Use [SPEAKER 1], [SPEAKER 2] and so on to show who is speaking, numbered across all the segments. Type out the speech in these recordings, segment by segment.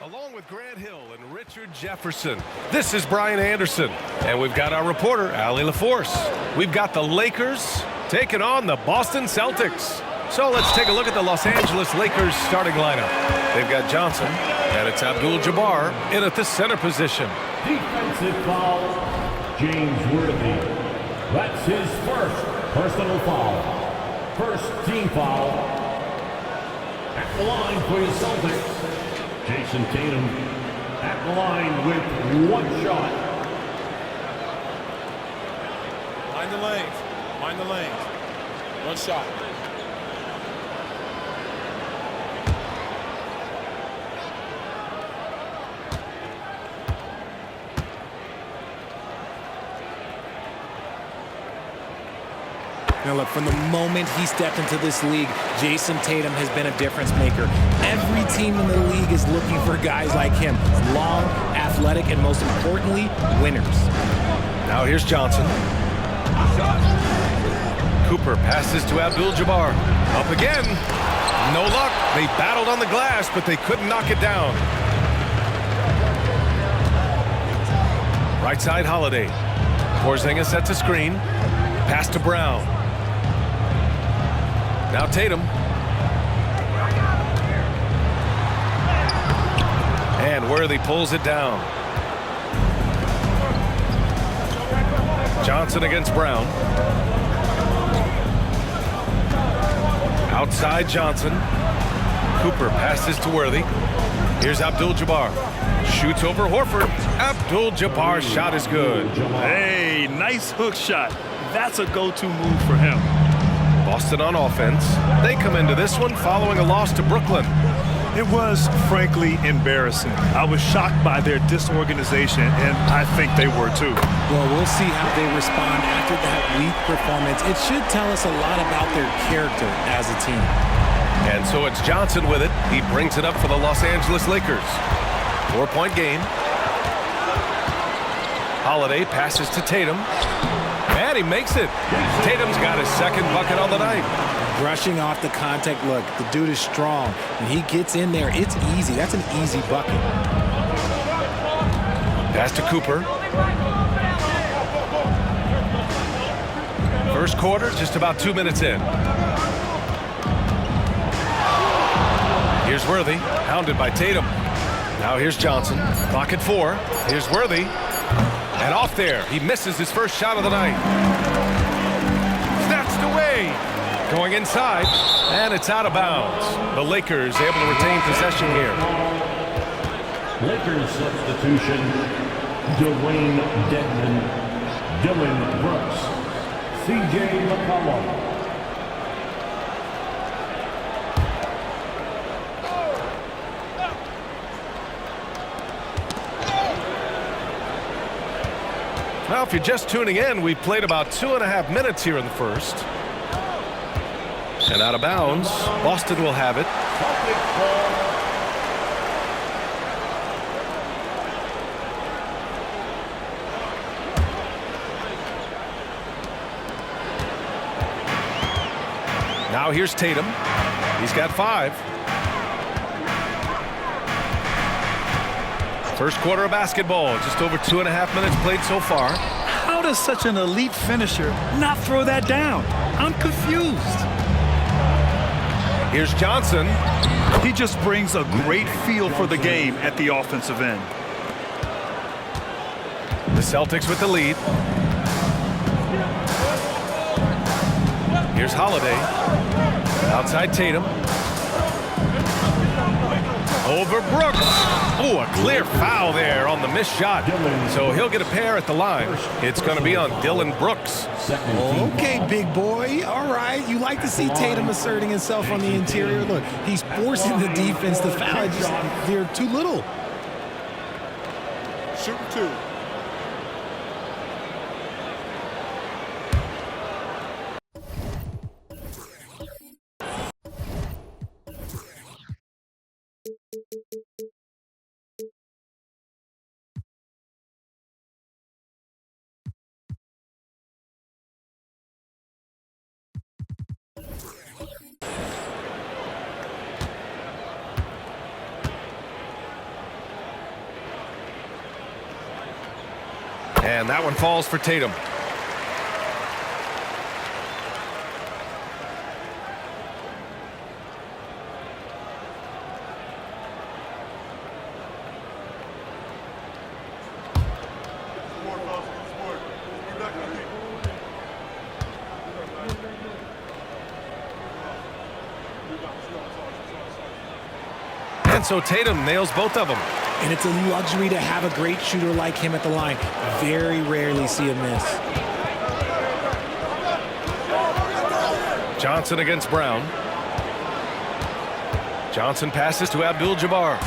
[SPEAKER 1] Along with Grant Hill and Richard Jefferson, this is Brian Anderson. And we've got our reporter, Allie LaForce. We've got the Lakers taking on the Boston Celtics. So let's take a look at the Los Angeles Lakers starting lineup. They've got Johnson, and it's Abdul-Jabbar in at the center position.
[SPEAKER 2] Defensive foul, James Worthy. That's his first personal foul. First team foul. At the line for the Celtics, Jayson Tatum at the line with one shot.
[SPEAKER 3] Mind the lanes. Mind the lanes. One shot.
[SPEAKER 4] Now look, from the moment he stepped into this league, Jayson Tatum has been a difference maker. Every team in the league is looking for guys like him. Long, athletic, and most importantly, winners.
[SPEAKER 1] Now here's Johnson. Cooper passes to Abdul-Jabbar. Up again. No luck. They battled on the glass, but they couldn't knock it down. Right side, Holiday. Porzingis sets a screen. Pass to Brown. Now Tatum. And Worthy pulls it down. Johnson against Brown. Outside Johnson. Cooper passes to Worthy. Here's Abdul-Jabbar. Shoots over Horford. Abdul-Jabbar's shot is good.
[SPEAKER 5] Hey, nice hook shot. That's a go-to move for him.
[SPEAKER 1] Boston on offense. They come into this one following a loss to Brooklyn.
[SPEAKER 5] It was, frankly, embarrassing. I was shocked by their disorganization, and I think they were too.
[SPEAKER 4] Well, we'll see how they respond after that weak performance. It should tell us a lot about their character as a team.
[SPEAKER 1] And so it's Johnson with it. He brings it up for the Los Angeles Lakers. 4-point game. Holiday passes to Tatum. And he makes it. Tatum's got his second bucket on the night.
[SPEAKER 4] Brushing off the contact. Look, the dude is strong. When he gets in there, it's easy. That's an easy bucket.
[SPEAKER 1] Pass to Cooper. First quarter, just about 2 minutes in. Here's Worthy, hounded by Tatum. Now here's Johnson. Clock at 4. Here's Worthy. And off there, he misses his first shot of the night. Snatched away. Going inside, and it's out of bounds. The Lakers able to retain possession here.
[SPEAKER 2] Lakers substitution, Dwayne Dedmon, Dylan Brooks, C.J. McCollum.
[SPEAKER 1] Now, if you're just tuning in, we played about 2.5 minutes here in the first. And out of bounds, Boston will have it. Now here's Tatum. He's got 5. First quarter of basketball, just over 2.5 minutes played so far.
[SPEAKER 5] How does such an elite finisher not throw that down? I'm confused.
[SPEAKER 1] Here's Johnson.
[SPEAKER 5] He just brings a great feel for the game at the offensive end.
[SPEAKER 1] The Celtics with the lead. Here's Holiday. Outside Tatum. Over Brooks. Oh, a clear foul there on the missed shot. So he'll get a pair at the line. It's going to be on Dylan Brooks.
[SPEAKER 4] Okay, big boy. All right. You like to see Tatum asserting himself on the interior. Look, he's forcing the defense to foul. They're too little.
[SPEAKER 3] Shoot 2.
[SPEAKER 1] And that one falls for Tatum. And so Tatum nails both of them.
[SPEAKER 4] And it's a luxury to have a great shooter like him at the line. Very rarely see him miss.
[SPEAKER 1] Johnson against Brown. Johnson passes to Abdul-Jabbar.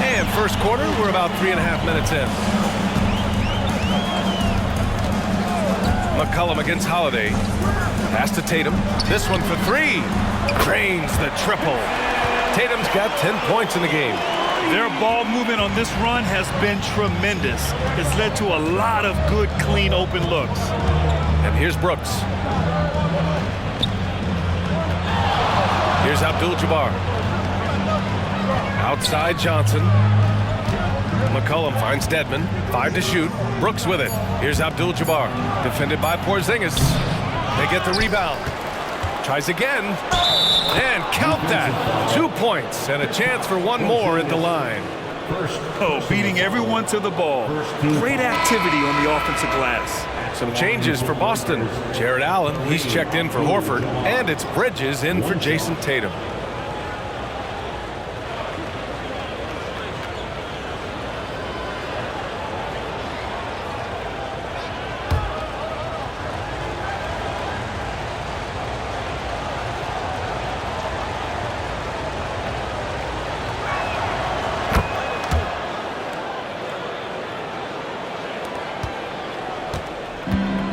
[SPEAKER 1] And first quarter, we're about 3.5 minutes in. McCollum against Holiday. Pass to Tatum. This one for three. Drains the triple. Tatum's got 10 points in the game.
[SPEAKER 5] Their ball movement on this run has been tremendous. It's led to a lot of good, clean, open looks.
[SPEAKER 1] And here's Brooks. Here's Abdul-Jabbar. Outside Johnson. McCollum finds Dedmon. 5 to shoot. Brooks with it. Here's Abdul-Jabbar. Defended by Porzingis. They get the rebound. Tries again. And count that. 2 points and a chance for one more at the line.
[SPEAKER 5] Oh, beating everyone to the ball. Great activity on the offensive glass.
[SPEAKER 1] Some changes for Boston. Jared Allen, he's checked in for Horford. And it's Bridges in for Jayson Tatum.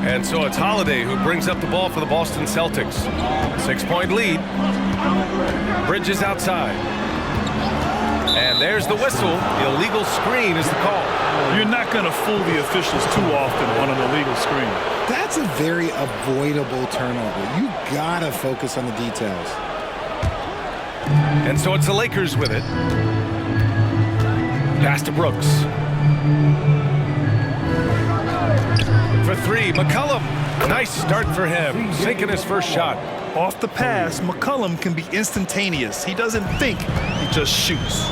[SPEAKER 1] And so it's Holiday who brings up the ball for the Boston Celtics. 6-point lead. Bridges outside. And there's the whistle. The illegal screen is the call.
[SPEAKER 5] You're not going to fool the officials too often on an illegal screen.
[SPEAKER 4] That's a very avoidable turnover. You gotta focus on the details.
[SPEAKER 1] And so it's the Lakers with it. Pass to Brooks. For three, McCollum. Nice start for him, sinking his first shot.
[SPEAKER 5] Off the pass, McCollum can be instantaneous. He doesn't think, he just shoots.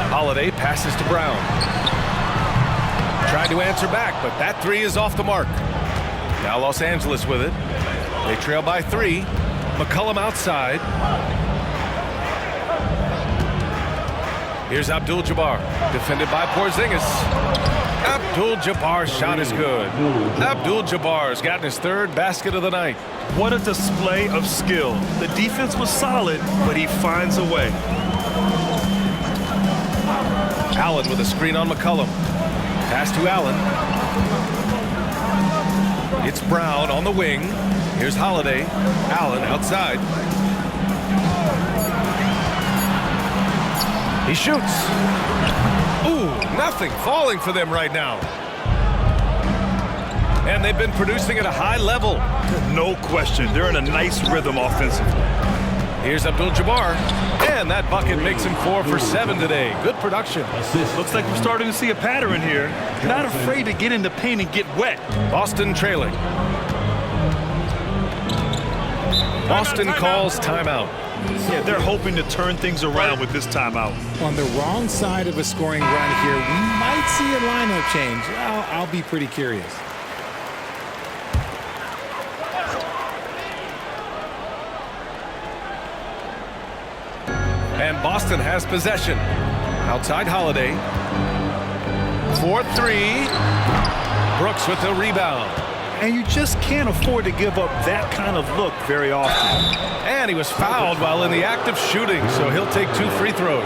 [SPEAKER 1] Holiday passes to Brown. Tried to answer back, but that three is off the mark. Now Los Angeles with it. They trail by 3. McCollum outside. Here's Abdul-Jabbar, defended by Porzingis. Abdul-Jabbar's shot is good. Abdul-Jabbar's gotten his 3rd basket of the night.
[SPEAKER 5] What a display of skill. The defense was solid, but he finds a way.
[SPEAKER 1] Allen with a screen on McCollum. Pass to Allen. It's Brown on the wing. Here's Holiday. Allen outside. He shoots. Ooh, nothing falling for them right now. And they've been producing at a high level.
[SPEAKER 5] No question. They're in a nice rhythm offensively.
[SPEAKER 1] Here's Abdul-Jabbar. And that bucket makes him 4 for 7 today. Good production.
[SPEAKER 5] Looks like we're starting to see a pattern here. Not afraid to get in the paint and get wet.
[SPEAKER 1] Boston trailing. Boston calls timeout.
[SPEAKER 5] Yeah, they're hoping to turn things around with this timeout.
[SPEAKER 4] On the wrong side of a scoring run here, we might see a lineup change. I'll be pretty curious.
[SPEAKER 1] And Boston has possession. Outside Holiday. 4-3. Brooks with the rebound.
[SPEAKER 5] And you just can't afford to give up that kind of look very often.
[SPEAKER 1] And he was fouled while in the act of shooting, so he'll take 2 free throws.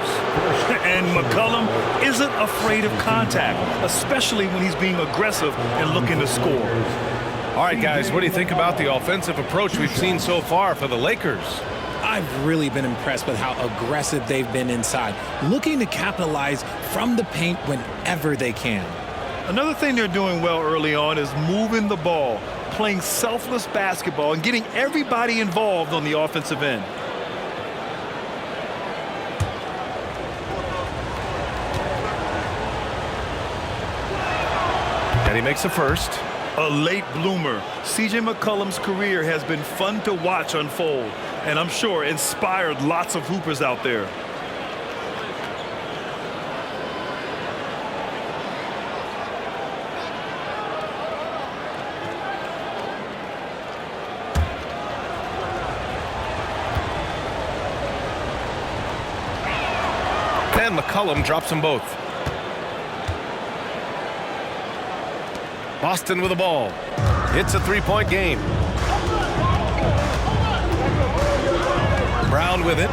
[SPEAKER 5] And McCollum isn't afraid of contact, especially when he's being aggressive and looking to score.
[SPEAKER 1] All right, guys, what do you think about the offensive approach we've seen so far for the Lakers?
[SPEAKER 4] I've really been impressed with how aggressive they've been inside, looking to capitalize from the paint whenever they can.
[SPEAKER 5] Another thing they're doing well early on is moving the ball, playing selfless basketball, and getting everybody involved on the offensive end.
[SPEAKER 1] And he makes the first.
[SPEAKER 5] A late bloomer. C.J. McCollum's career has been fun to watch unfold, and I'm sure inspired lots of hoopers out there.
[SPEAKER 1] And McCollum drops them both. Boston with the ball. It's a three-point game. Brown with it.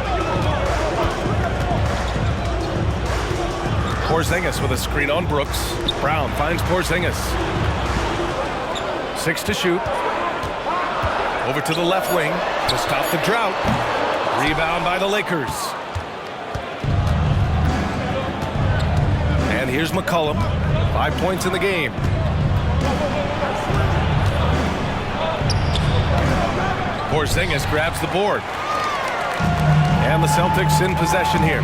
[SPEAKER 1] Porzingis with a screen on Brooks. Brown finds Porzingis. 6 to shoot. Over to the left wing to stop the drought. Rebound by the Lakers. And here's McCollum. 5 points in the game. Porzingis grabs the board. And the Celtics in possession here.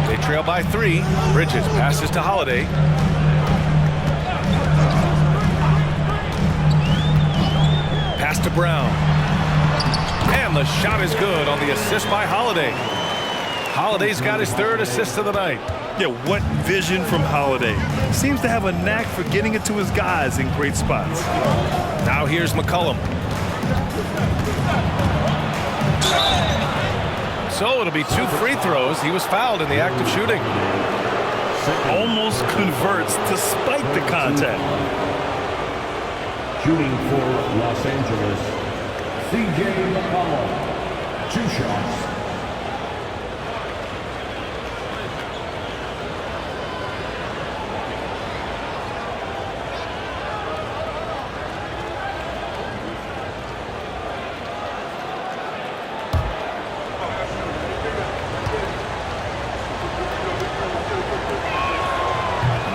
[SPEAKER 1] They trail by 3. Bridges passes to Holiday. Pass to Brown. And the shot is good on the assist by Holiday. Holiday's got his 3rd assist of the night.
[SPEAKER 5] Yeah, what vision from Holiday. Seems to have a knack for getting it to his guys in great spots.
[SPEAKER 1] Now here's McCollum. So it'll be 2 free throws. He was fouled in the act of shooting.
[SPEAKER 5] Almost converts despite the contact.
[SPEAKER 2] Shooting for Los Angeles, C.J. McCollum. 2 shots.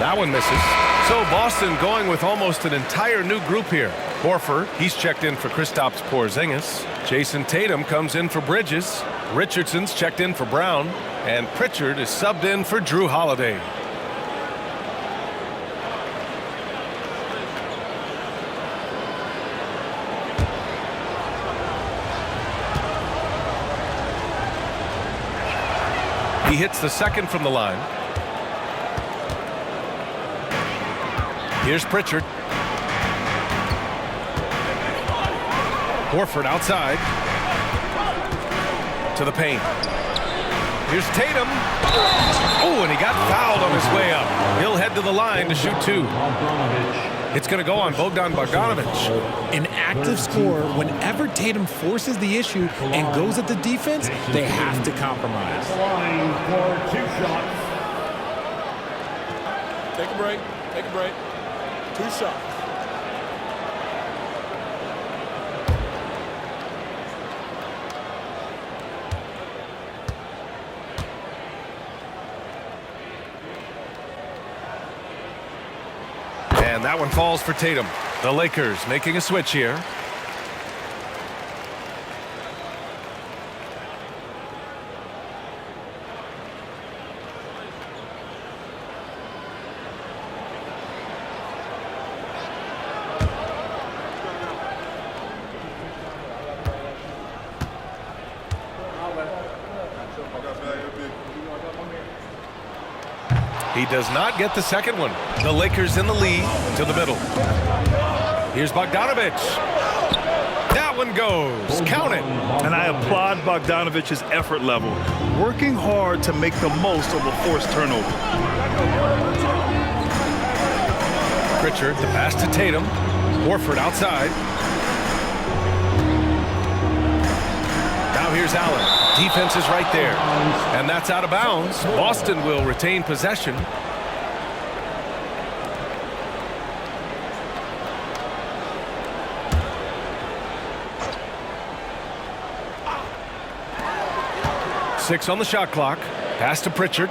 [SPEAKER 1] That one misses. So Boston going with almost an entire new group here. Horford, he's checked in for Kristaps Porzingis. Jayson Tatum comes in for Bridges. Richardson's checked in for Brown. And Pritchard is subbed in for Drew Holiday. He hits the second from the line. Here's Pritchard. Horford outside. To the paint. Here's Tatum. Oh, and he got fouled on his way up. He'll head to the line to shoot 2. It's going to go on Bogdan Bogdanovic.
[SPEAKER 4] An active scorer, whenever Tatum forces the issue and goes at the defense, they have to compromise.
[SPEAKER 2] Line for 2 shots.
[SPEAKER 3] Take a break. Take a break. 2 shots.
[SPEAKER 1] And that one falls for Tatum. The Lakers making a switch here. He does not get the second one. The Lakers in the lead to the middle. Here's Bogdanovic. That one goes. Count it.
[SPEAKER 5] And I applaud Bogdanovic's effort level, working hard to make the most of a forced turnover.
[SPEAKER 1] Pritchard, the pass to Tatum. Horford outside. Now here's Allen. Defense is right there. And that's out of bounds. Boston will retain possession. Six on the shot clock. Pass to Pritchard.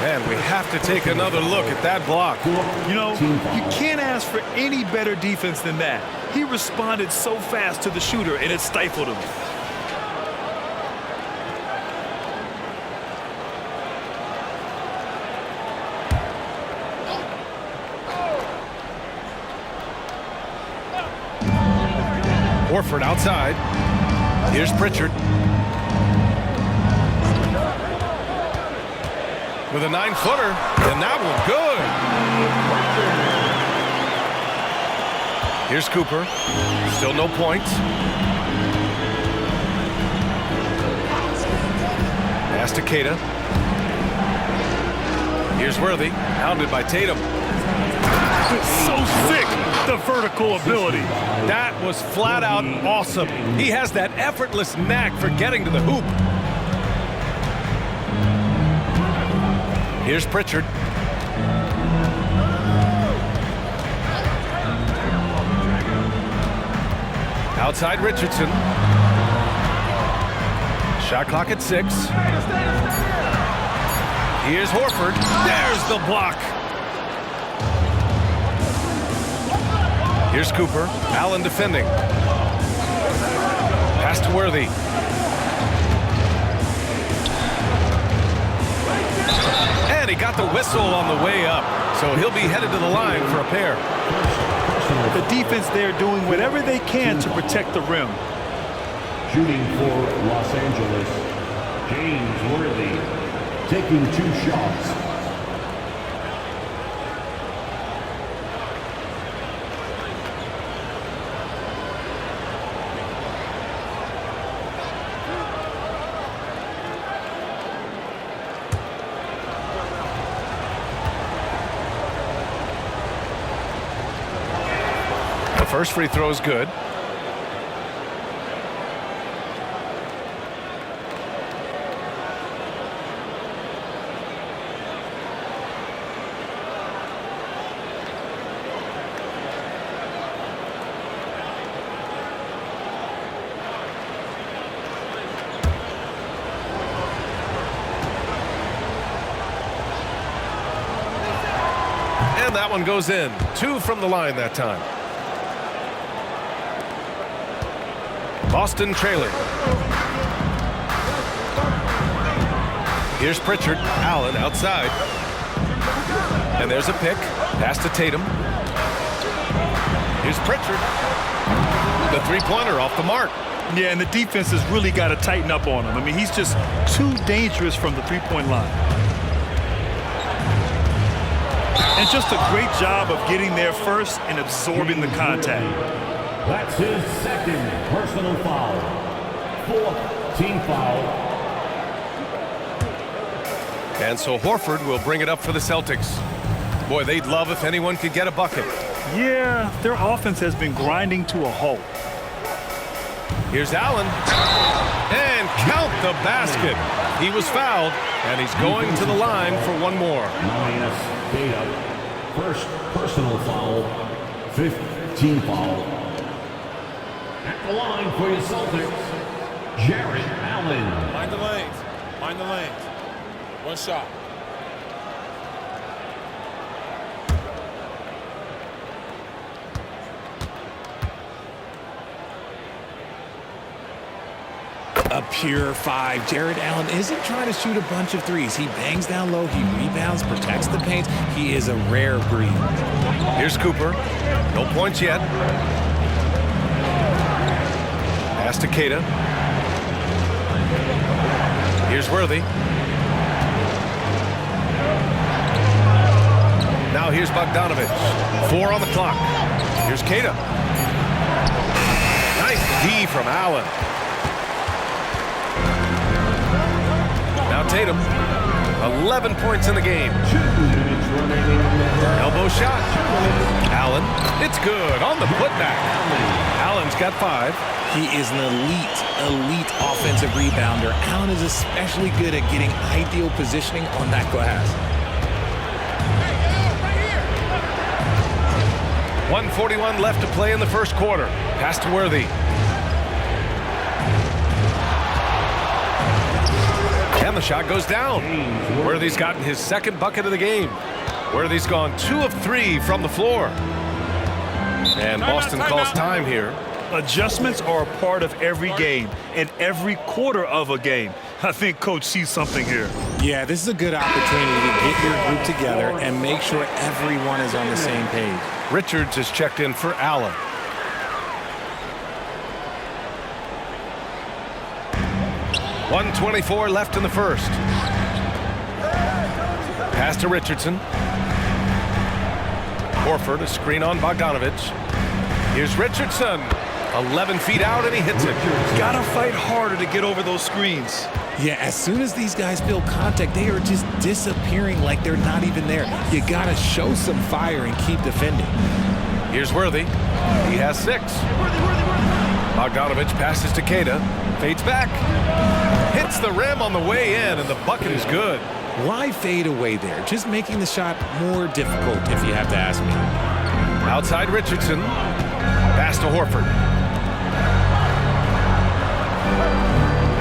[SPEAKER 1] And we have to take another look at that block.
[SPEAKER 5] You know, you can't ask for any better defense than that. He responded so fast to the shooter, and it stifled him.
[SPEAKER 1] Horford outside. Here's Pritchard. With a 9-footer, and that one good. Here's Cooper. Still no points. Pass to Tatum. Here's Worthy, hounded by Tatum.
[SPEAKER 5] So sick, the vertical ability.
[SPEAKER 1] That was flat out awesome. He has that effortless knack for getting to the hoop. Here's Pritchard. Outside Richardson. Shot clock at 6. Here's Horford. There's the block. Here's Cooper. Allen defending. Pass to Worthy. And he got the whistle on the way up. So he'll be headed to the line for a pair.
[SPEAKER 5] The defense there doing whatever they can to protect the rim.
[SPEAKER 2] Shooting for Los Angeles, James Worthy, taking 2 shots.
[SPEAKER 1] The first free throw is good. And that one goes in. 2 from the line that time. Boston trailing. Here's Pritchard. Allen outside. And there's a pick. Pass to Tatum. Here's Pritchard. The three-pointer off the mark.
[SPEAKER 5] Yeah, and the defense has really got to tighten up on him. I mean, he's just too dangerous from the three-point line. And just a great job of getting there first and absorbing the contact.
[SPEAKER 2] That's his second personal foul. 4th team foul.
[SPEAKER 1] And so Horford will bring it up for the Celtics. Boy, they'd love if anyone could get a bucket.
[SPEAKER 5] Yeah, their offense has been grinding to a halt.
[SPEAKER 1] Here's Allen. And count the basket. He was fouled, and he's going to the line for one more.
[SPEAKER 2] Minus Tatum. First personal foul. 5th team foul. At the line for your Celtics, Jarrett Allen.
[SPEAKER 3] Mind the lanes. Mind the lanes. 1 shot.
[SPEAKER 4] A pure 5. Jarrett Allen isn't trying to shoot a bunch of threes. He bangs down low, he rebounds, protects the paint. He is a rare breed.
[SPEAKER 1] Here's Cooper. No points yet. Pass to Tatum. Here's Worthy. Now here's Bogdanovich. 4 on the clock. Here's Tatum. Nice D from Allen. Now Tatum. 11 points in the game.
[SPEAKER 2] 2 minutes remaining.
[SPEAKER 1] Elbow shot. Allen. It's good on the putback. Allen's got 5.
[SPEAKER 4] He is an elite offensive rebounder. Allen is especially good at getting ideal positioning on that glass.
[SPEAKER 1] 1:41 left to play in the first quarter. Pass to Worthy. And the shot goes down. Worthy's gotten his second bucket of the game. Worthy's gone 2 of 3 from the floor. And Boston calls time here.
[SPEAKER 5] Adjustments are a part of every game and every quarter of a game. I think Coach sees something here.
[SPEAKER 4] Yeah, this is a good opportunity to get your group together and make sure everyone is on the same page.
[SPEAKER 1] Richards is checked in for Allen. 1:24 left in the first. Pass to Richardson. Horford, a screen on Bogdanovich. Here's Richardson. 11 feet out, and he hits it.
[SPEAKER 5] Gotta fight harder to get over those screens.
[SPEAKER 4] Yeah, as soon as these guys feel contact, they are just disappearing like they're not even there. You gotta show some fire and keep defending.
[SPEAKER 1] Here's Worthy. He has 6. Bogdanovich passes to Keita. Fades back. Hits the rim on the way in, and the bucket is good.
[SPEAKER 4] Why fade away there? Just making the shot more difficult, if you have to ask me.
[SPEAKER 1] Outside Richardson. Pass to Horford.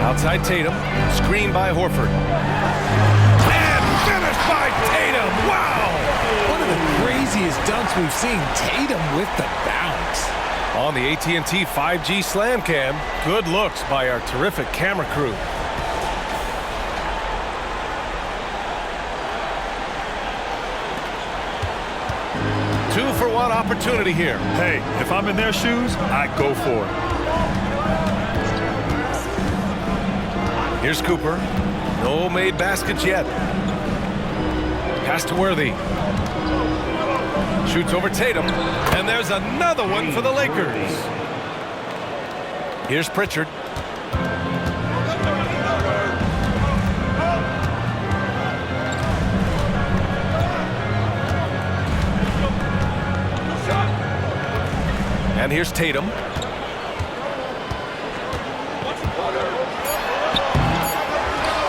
[SPEAKER 1] Outside Tatum. Screen by Horford. And finished by Tatum. Wow!
[SPEAKER 4] One of the craziest dunks we've seen. Tatum with the bounce.
[SPEAKER 1] On the AT&T 5G Slam Cam. Good looks by our terrific camera crew. Two-for-one opportunity here.
[SPEAKER 5] Hey, if I'm in their shoes, I go for it.
[SPEAKER 1] Here's Cooper. No made baskets yet. Pass to Worthy. Shoots over Tatum. And there's another one for the Lakers. Here's Pritchard. And here's Tatum.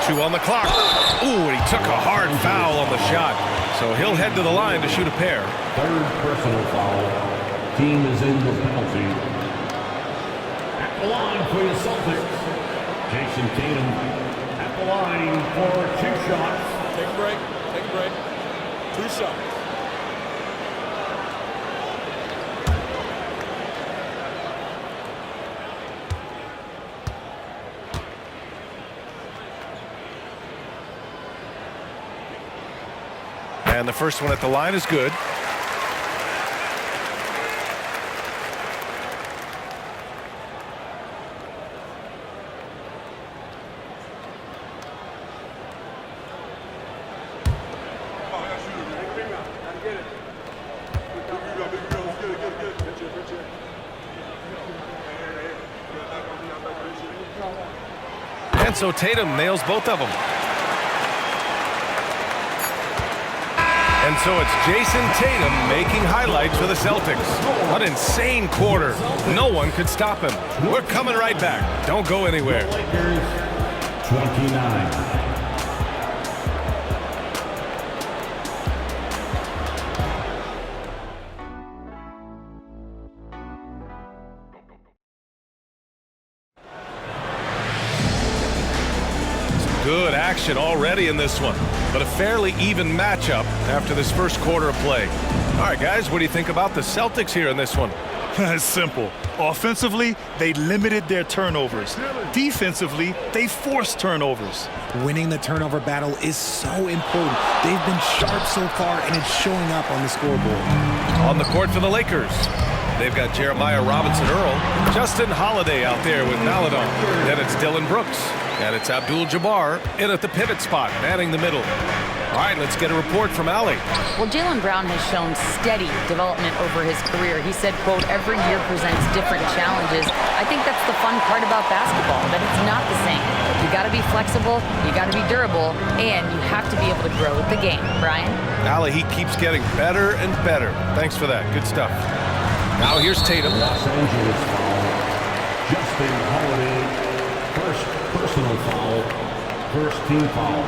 [SPEAKER 1] Two on the clock. Ooh, and he took a hard foul on the shot. So he'll head to the line to shoot a pair.
[SPEAKER 2] Third personal foul. Team is in the penalty. At the line for the Celtics, Jayson Tatum at the line for 2 shots.
[SPEAKER 3] Take a break. Take a break. 2 shots.
[SPEAKER 1] And the first one at the line is good. And so Tatum nails both of them. And so it's Jayson Tatum making highlights for the Celtics. An insane quarter. No one could stop him. We're coming right back. Don't go anywhere.
[SPEAKER 2] Lakers 29.
[SPEAKER 1] Good action already in this one, but a fairly even matchup after this first quarter of play. All right, guys, what do you think about the Celtics here in this one?
[SPEAKER 5] It's simple. Offensively, they limited their turnovers. Defensively, they forced turnovers.
[SPEAKER 4] Winning the turnover battle is so important. They've been sharp so far, and it's showing up on the scoreboard.
[SPEAKER 1] On the court for the Lakers, they've got Jeremiah Robinson-Earl, Justin Holiday out there with Maladon. Then it's Dylan Brooks, and it's Abdul-Jabbar in at the pivot spot, manning the middle. All right, let's get a report from Allie.
[SPEAKER 6] Well, Jaylen Brown has shown steady development over his career. He said, quote, every year presents different challenges. I think that's the fun part about basketball, that it's not the same. You got to be flexible, you got to be durable, and you have to be able to grow with the game. Brian?
[SPEAKER 1] Allie, he keeps getting better and better. Thanks for that. Good stuff. Now here's Tatum.
[SPEAKER 2] Los Angeles foul. Justin Holiday. First personal foul. First team foul.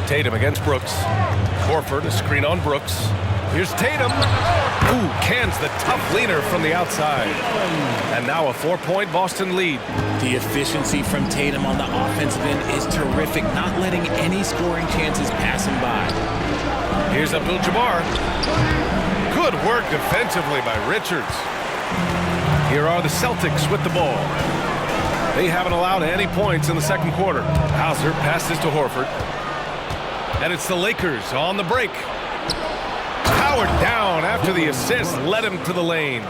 [SPEAKER 1] Tatum against Brooks. Horford, a screen on Brooks. Here's Tatum. Ooh, cans the tough leaner from the outside. And now a 4-point Boston lead.
[SPEAKER 4] The efficiency from Tatum on the offensive end is terrific, not letting any scoring chances pass him by.
[SPEAKER 1] Here's Abdul-Jabbar. Good work defensively by Richards. Here are the Celtics with the ball. They haven't allowed any points in the second quarter. Hauser passes to Horford. And it's the Lakers on the break. Powered down after the assist, led him to the lane.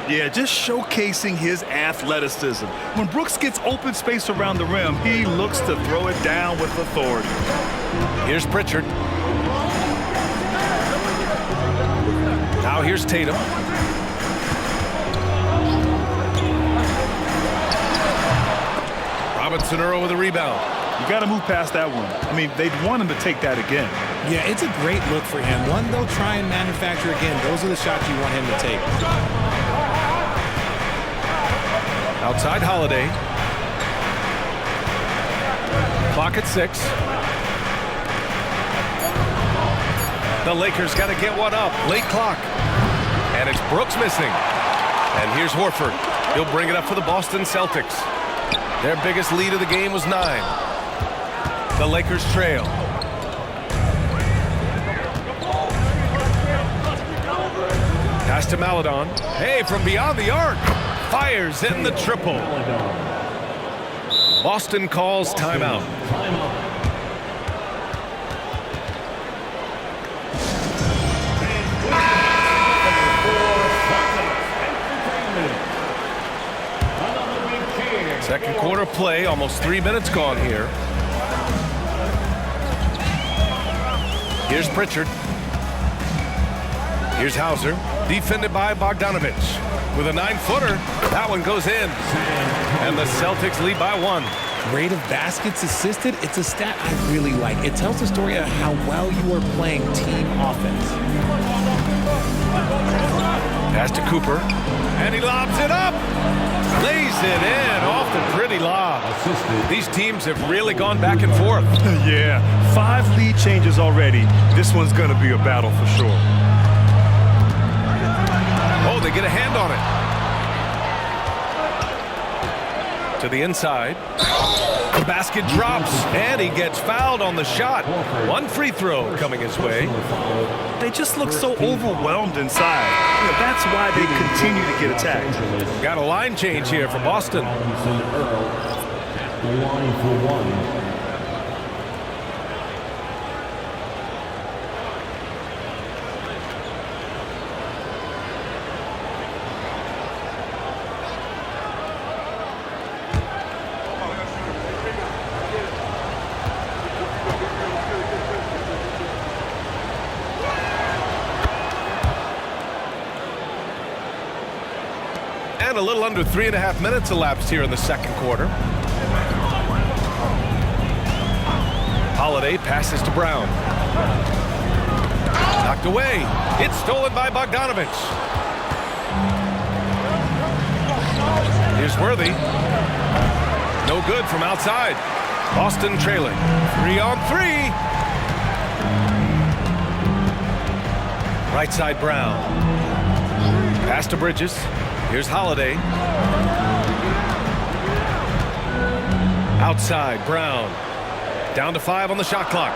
[SPEAKER 5] Yeah, just showcasing his athleticism. When Brooks gets open space around the rim, he looks to throw it down with authority.
[SPEAKER 1] Here's Pritchard. Now here's Tatum. Robinson Earl with a rebound.
[SPEAKER 5] You got to move past that one. I mean, they'd want him to take that again.
[SPEAKER 4] Yeah, it's a great look for him. One they'll try and manufacture again. Those are the shots you want him to take.
[SPEAKER 1] Outside Holiday. Clock at 6. The Lakers got to get one up. Late clock. And it's Brooks missing. And here's Horford. He'll bring it up for the Boston Celtics. Their biggest lead of the game was 9. The Lakers trail. Pass to Maledon. Hey, from beyond the arc. Fires in the triple. Boston calls timeout. Second quarter play, almost 3 minutes gone here. Here's Pritchard. Here's Hauser, defended by Bogdanovich. With a 9-footer, that one goes in. And the Celtics lead by 1.
[SPEAKER 4] Rate of baskets assisted, it's a stat I really like. It tells the story of how well you are playing team offense.
[SPEAKER 1] Pass to Cooper, and he lobs it up. Lays it in off the pretty lob. These teams have really gone back and forth.
[SPEAKER 5] Yeah, 5 lead changes already. This one's going to be a battle for sure.
[SPEAKER 1] Oh, they get a hand on it. To the inside. The basket drops, and he gets fouled on the shot. 1 free throw coming his way.
[SPEAKER 5] They just look so overwhelmed inside. You know, that's why they continue to get attacked.
[SPEAKER 1] Got a line change here for Boston.
[SPEAKER 2] Robinson Earl at the line for 1.
[SPEAKER 1] And a little under 3.5 minutes elapsed here in the second quarter. Holiday passes to Brown. Knocked away. It's stolen by Bogdanovich. Here's Worthy. No good from outside. Boston trailing. 3-on-3. Right side Brown. Pass to Bridges. Here's Holiday. Outside, Brown. Down to 5 on the shot clock.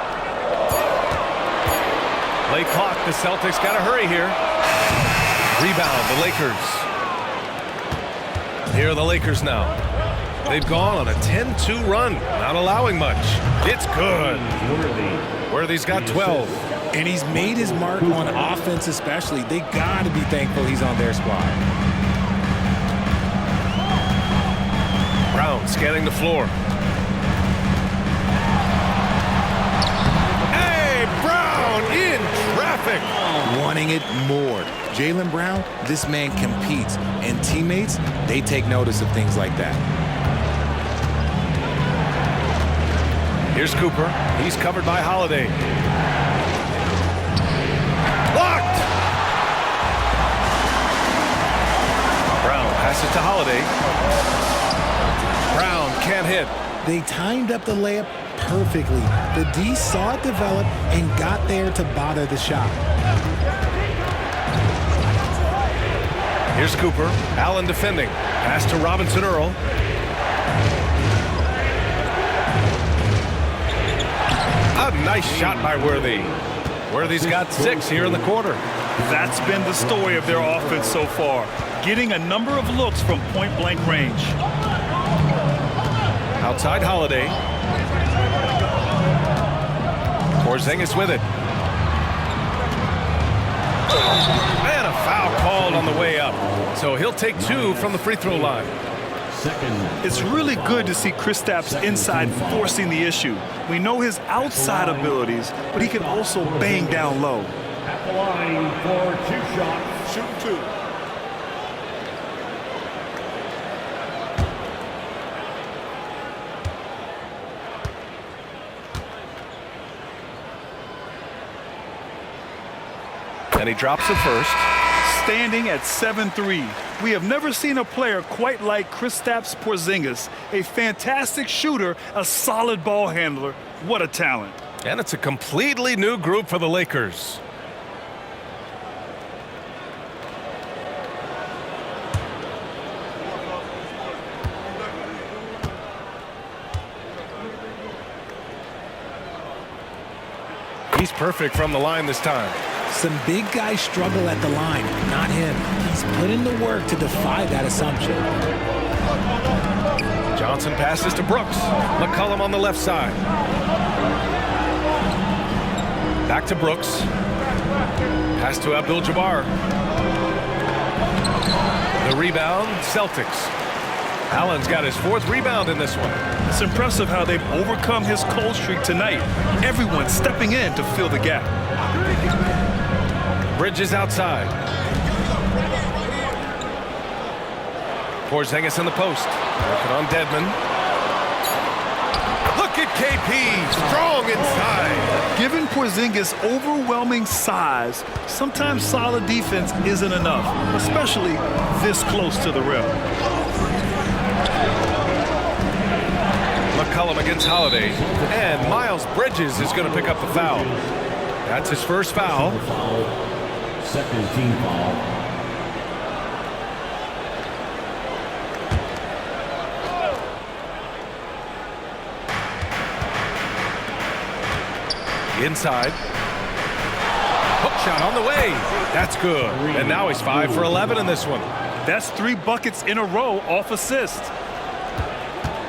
[SPEAKER 1] Late clock, the Celtics got to hurry here. Rebound, the Lakers. Here are the Lakers now. They've gone on a 10-2 run, not allowing much. It's good. Worthy's got 12.
[SPEAKER 4] And he's made his mark on offense especially. They got to be thankful he's on their squad.
[SPEAKER 1] Brown scanning the floor. Hey, Brown in traffic.
[SPEAKER 4] Wanting it more. Jaylen Brown, this man competes. And teammates, they take notice of things like that.
[SPEAKER 1] Here's Cooper. He's covered by Holiday. Blocked! Brown passes to Holiday. Brown can't hit.
[SPEAKER 4] They timed up the layup perfectly. The D saw it develop and got there to bother the shot.
[SPEAKER 1] Here's Cooper. Allen defending. Pass to Robinson Earl. A nice shot by Worthy. Worthy's got 6 here in the quarter.
[SPEAKER 5] That's been the story of their offense so far. Getting a number of looks from point-blank range. Outside Holiday.
[SPEAKER 1] Porzingis with it. And a foul called on the way up. So he'll take 2 from the free throw line.
[SPEAKER 5] It's really good to see Kristaps inside forcing the issue. We know his outside abilities, but he can also bang down low.
[SPEAKER 2] At the line for 2 shots.
[SPEAKER 3] Shooting 2.
[SPEAKER 1] And he drops the first.
[SPEAKER 5] Standing at 7-3. We have never seen a player quite like Kristaps Porzingis. A fantastic shooter, a solid ball handler. What a talent.
[SPEAKER 1] And it's a completely new group for the Lakers. He's perfect from the line this time.
[SPEAKER 4] Some big guys struggle at the line, not him. He's put in the work to defy that assumption.
[SPEAKER 1] Johnson passes to Brooks. McCollum on the left side. Back to Brooks. Pass to Abdul-Jabbar. The rebound, Celtics. Allen's got his 4th rebound in this one.
[SPEAKER 5] It's impressive how they've overcome his cold streak tonight. Everyone stepping in to fill the gap.
[SPEAKER 1] Bridges outside. Porzingis in the post. Working on Dedmon. Look at KP, strong inside.
[SPEAKER 5] Given Porzingis' overwhelming size, sometimes solid defense isn't enough, especially this close to the rim.
[SPEAKER 1] McCollum against Holiday. And Miles Bridges is going to pick up the foul. That's his first foul.
[SPEAKER 2] Second team foul.
[SPEAKER 1] Inside. Hook shot on the way. That's good. And now he's 5 for 11 in this one.
[SPEAKER 5] That's 3 buckets in a row off assist.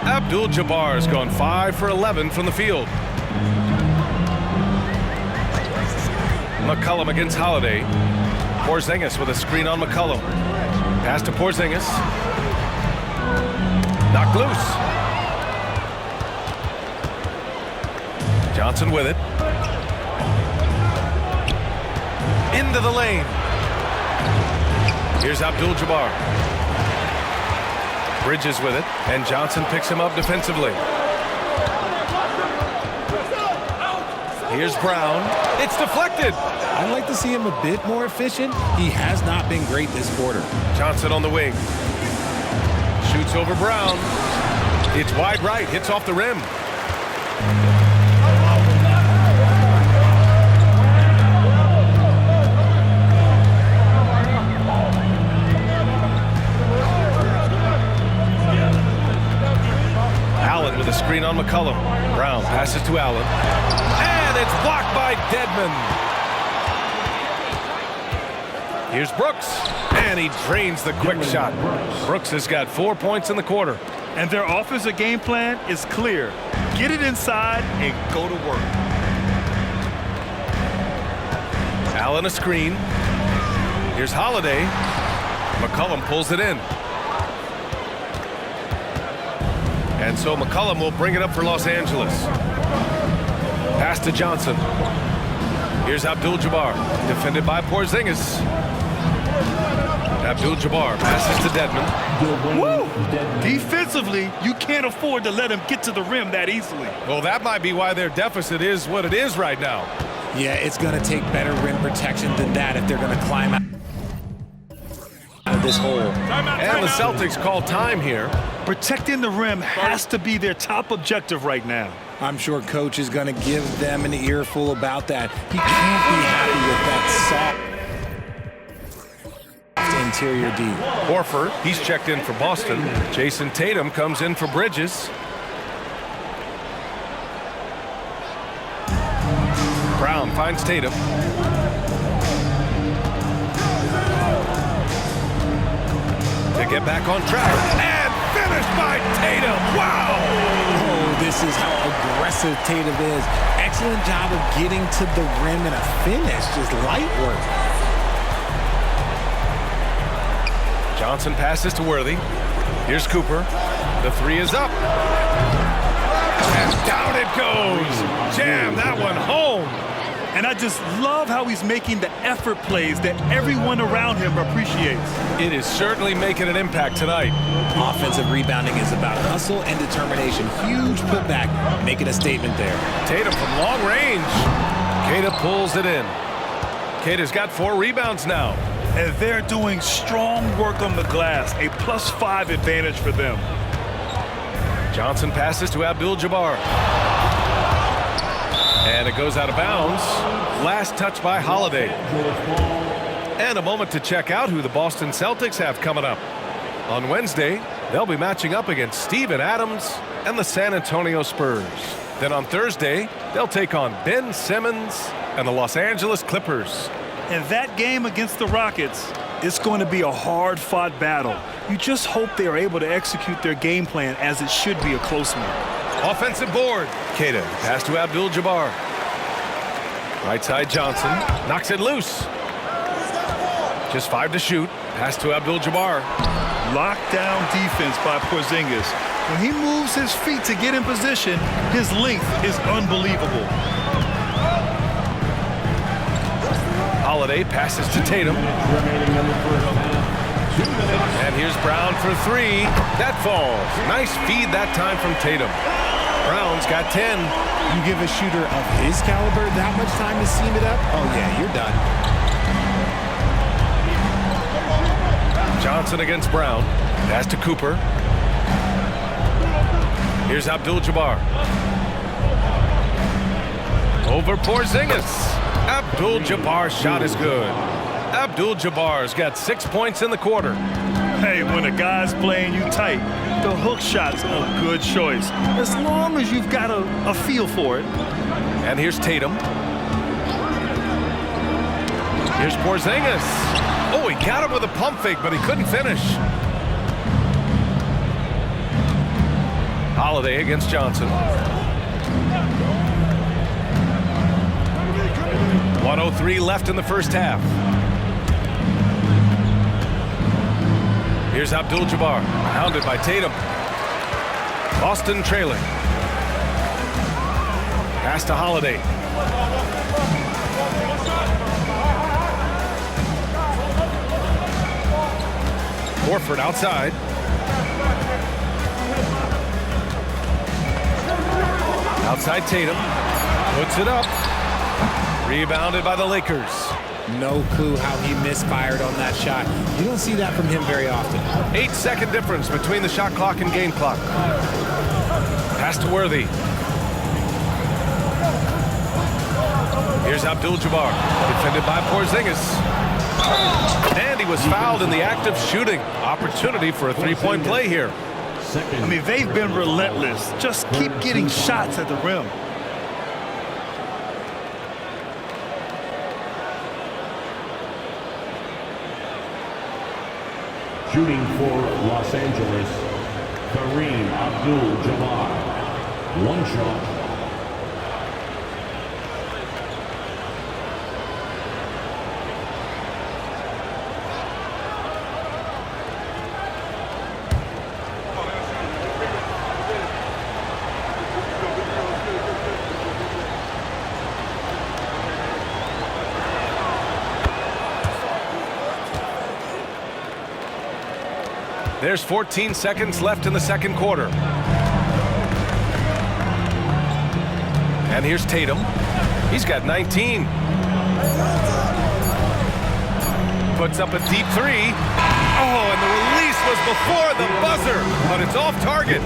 [SPEAKER 1] Abdul-Jabbar has gone 5 for 11 from the field. McCollum against Holiday. Porzingis with a screen on McCollum. Pass to Porzingis. Knocked loose. Johnson with it. Into the lane. Here's Abdul-Jabbar. Bridges with it, and Johnson picks him up defensively. Here's Brown. It's deflected.
[SPEAKER 4] I'd like to see him a bit more efficient. He has not been great this quarter.
[SPEAKER 1] Johnson on the wing. Shoots over Brown. It's wide right, hits off the rim. Allen with a screen on McCollum. Brown passes to Allen. And it's blocked by Dedmon. Here's Brooks, and he drains the quick shot. Brooks has got 4 points in the quarter.
[SPEAKER 5] And their offensive game plan is clear. Get it inside and go to work.
[SPEAKER 1] Allen a screen. Here's Holiday. McCollum pulls it in. And so McCollum will bring it up for Los Angeles. Pass to Johnson. Here's Abdul-Jabbar, defended by Porzingis. Abdul-Jabbar passes to Dedmon.
[SPEAKER 5] Woo! Defensively, you can't afford to let him get to the rim that easily.
[SPEAKER 1] Well, that might be why their deficit is what it is right now.
[SPEAKER 4] Yeah, it's going to take better rim protection than that if they're going to climb out of this hole.
[SPEAKER 1] And the Celtics call time here.
[SPEAKER 5] Protecting the rim has to be their top objective right now.
[SPEAKER 4] I'm sure coach is going to give them an earful about that. He can't be happy with that soft interior D.
[SPEAKER 1] Horford, he's checked in for Boston. Jayson Tatum comes in for Bridges. Brown finds Tatum. They get back on track. And finished by Tatum. Wow!
[SPEAKER 4] Oh, this is how aggressive explosive Tatum is. Excellent job of getting to the rim and a finish. Just light work.
[SPEAKER 1] Johnson passes to Worthy. Here's Cooper. The three is up. And down it goes. Jam that one home.
[SPEAKER 5] And I just love how he's making the effort plays that everyone around him appreciates.
[SPEAKER 1] It is certainly making an impact tonight.
[SPEAKER 4] Offensive rebounding is about hustle and determination. Huge putback, making a statement there.
[SPEAKER 1] Tatum from long range. Queta pulls it in. Queta's got 4 rebounds now.
[SPEAKER 5] And they're doing strong work on the glass, a +5 advantage for them.
[SPEAKER 1] Johnson passes to Abdul-Jabbar. And it goes out of bounds. Last touch by Holiday. And a moment to check out who the Boston Celtics have coming up. On Wednesday, they'll be matching up against Steven Adams and the San Antonio Spurs. Then on Thursday, they'll take on Ben Simmons and the Los Angeles Clippers.
[SPEAKER 5] And that game against the Rockets, it's going to be a hard-fought battle. You just hope they are able to execute their game plan as it should be a close one.
[SPEAKER 1] Offensive board. Queta pass to Abdul-Jabbar. Right side Johnson knocks it loose. Just 5 to shoot. Pass to Abdul-Jabbar.
[SPEAKER 5] Lockdown defense by Porzingis. When he moves his feet to get in position, his length is unbelievable.
[SPEAKER 1] Holiday passes to Tatum. And here's Brown for 3. That falls. Nice feed that time from Tatum. Brown's got 10.
[SPEAKER 4] You give a shooter of his caliber that much time to seam it up? Oh, yeah, you're done.
[SPEAKER 1] Johnson against Brown. Pass to Cooper. Here's Abdul-Jabbar. Over Porzingis. Abdul-Jabbar's shot is good. Abdul-Jabbar's got 6 points in the quarter.
[SPEAKER 5] Hey, when a guy's playing you tight, the hook shot's a good choice, as long as you've got a feel for it.
[SPEAKER 1] And here's Tatum. Here's Porzingis. Oh, he got him with a pump fake, but he couldn't finish. Holiday against Johnson. 1:03 left in the first half. Here's Abdul-Jabbar, hounded by Tatum. Boston trailing. Pass to Holiday. Horford outside. Outside Tatum. Puts it up. Rebounded by the Lakers.
[SPEAKER 4] No clue how he misfired on that shot. You don't see that from him very often.
[SPEAKER 1] 8-second difference between the shot clock and game clock. Pass to Worthy. Here's Abdul-Jabbar, defended by Porzingis. And he was fouled in the act of shooting. Opportunity for a 3-point play here.
[SPEAKER 5] I mean, they've been relentless. Just keep getting shots at the rim.
[SPEAKER 2] Shooting for Los Angeles, Kareem Abdul-Jabbar. 1 shot.
[SPEAKER 1] There's 14 seconds left in the second quarter. And here's Tatum. He's got 19. Puts up a deep 3. Oh, and the release was before the buzzer, but it's off target.